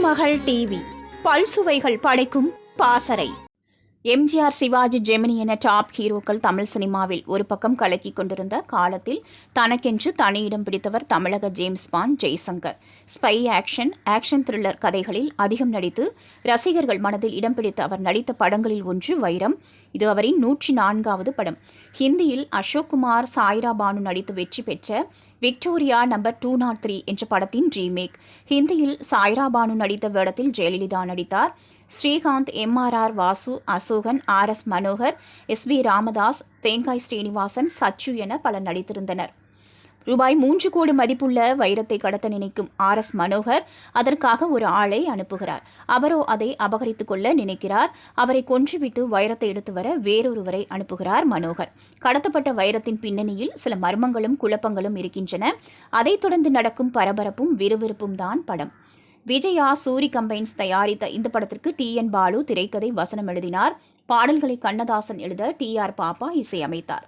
திருமகள் TV பல்சுவைகள் படைக்கும் பாசறை. எம்ஜிஆர், சிவாஜி, ஜெமினி என டாப் ஹீரோக்கள் தமிழ் சினிமாவில் ஒரு பக்கம் கலக்கிக் கொண்டிருந்த காலத்தில் தனக்கென்று தனியிடம் பிடித்தவர் தமிழக James bond Jaishankar. Spy action thriller கதைகளில் அதிகம் நடித்து ரசிகர்கள் மனதில் இடம் பிடித்த அவர் நடித்த படங்களில் ஒன்று வைரம். இது அவரின் 104வது படம். ஹிந்தியில் அசோக் குமார், சாய்ரா பானு நடித்து வெற்றி பெற்ற விக்டோரியா நம்பர் 203 என்ற படத்தின் ரீமேக். ஹிந்தியில் சாய்ரா பானு நடித்த வேடத்தில் ஜெயலலிதா நடித்தார். Srikanth, MRR Vasu, Asokan, RS Manohar, SV Ramadoss, தேங்காய் ஸ்ரீனிவாசன், சச்சு என பலர் நடித்திருந்தனர். ரூபாய் 3 கோடி மதிப்புள்ள வைரத்தை கடத்த நினைக்கும் RS மனோகர் அதற்காக ஒரு ஆளை அனுப்புகிறார். அவரோ அதை அபகரித்துக் கொள்ள நினைக்கிறார். அவரை கொன்றுவிட்டு வைரத்தை எடுத்து வர வேறொருவரை அனுப்புகிறார் மனோகர். கடத்தப்பட்ட வைரத்தின் பின்னணியில் சில மர்மங்களும் குழப்பங்களும் இருக்கின்றன. அதைத் தொடர்ந்து நடக்கும் பரபரப்பும் விறுவிறுப்பும் தான் படம். விஜயா சூரி கம்பைன்ஸ் தயாரித்த இந்த படத்திற்கு TN பாலு திரைக்கதை வசனம் எழுதினார். பாடல்களை கண்ணதாசன் எழுத TR பாப்பா இசையமைத்தார்.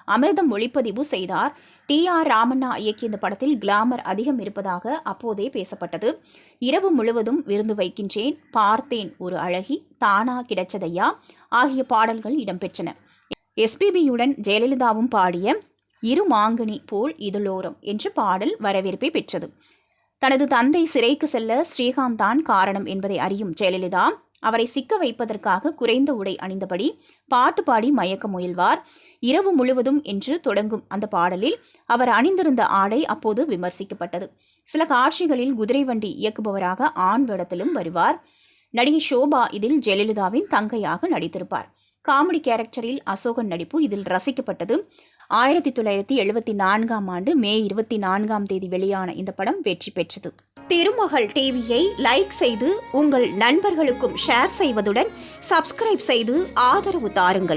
அமிர்தம் ஒளிப்பதிவு செய்தார். TR ராமண்ணா இயக்கிய இந்த படத்தில் கிளாமர் அதிகம் இருப்பதாக அப்போதே பேசப்பட்டது. இரவு முழுவதும் விருந்து வைக்கின்றேன், பார்த்தேன் ஒரு அழகி, தானா கிடைச்சதையா ஆகிய பாடல்கள் இடம்பெற்றன. SPBயுடன் ஜெயலலிதாவும் பாடிய இரு மாங்கனி போல் இதழோரம் என்ற பாடல் வரவேற்பை பெற்றது. தனது தந்தை சிறைக்கு செல்ல ஸ்ரீகாந்த் தான் காரணம் என்பதை அறியும் ஜெயலலிதா அவரை சிக்க வைப்பதற்காக குறைந்த உடை அணிந்தபடி பாட்டு பாடி மயக்க முயல்வார். இரவு முழுவதும் என்று தொடங்கும் அந்த பாடலில் அவர் அணிந்திருந்த ஆடை அப்போது விமர்சிக்கப்பட்டது. சில காட்சிகளில் குதிரை வண்டி இயக்குபவராக ஆண் வேடத்திலும் வருவார். நடிகை ஷோபா இதில் ஜெயலலிதாவின் தங்கையாக நடித்திருப்பார். காமெடி கேரக்டரில் அசோகன் நடிப்பு இதில் ரசிக்கப்பட்டது. 1974ஆம் ஆண்டு மே 24ஆம் தேதி வெளியான இந்த படம் வெற்றி பெற்றது. திருமகள் டிவியை லைக் செய்து உங்கள் நண்பர்களுக்கும் ஷேர் செய்வதுடன் சப்ஸ்கிரைப் செய்து ஆதரவு தாருங்கள்.